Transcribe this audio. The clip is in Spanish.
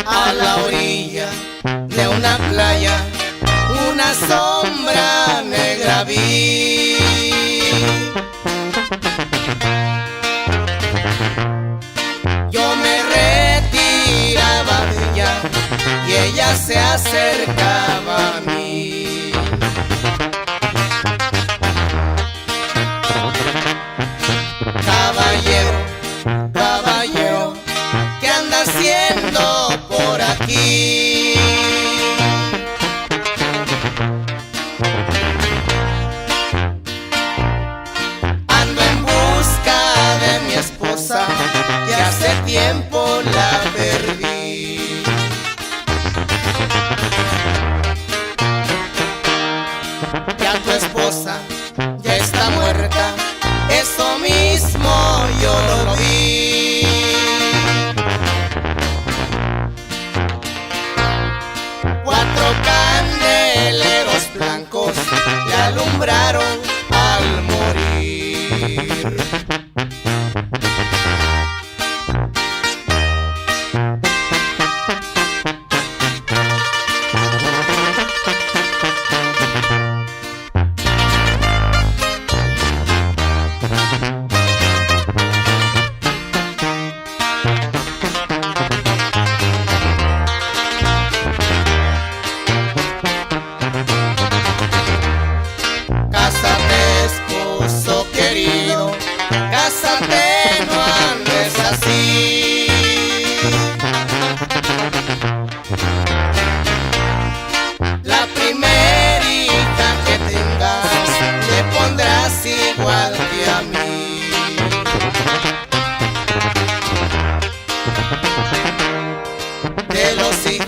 a la orilla de una playa, una sombra negra vi. Yo me retiraba de ella y ella se acercaba a mí. Caballero, caballero, ¿qué anda haciendo por aquí? Ando en busca de mi esposa, que hace tiempo la perdí. Ya tu esposa ya está muerta, eso mismo yo lo vi. Cuatro candeleros blancos le alumbraron al morir. Cásate, esposo querido, cásate, no andes así. La primerita que tengas le pondrás igual que a mí. De los hijos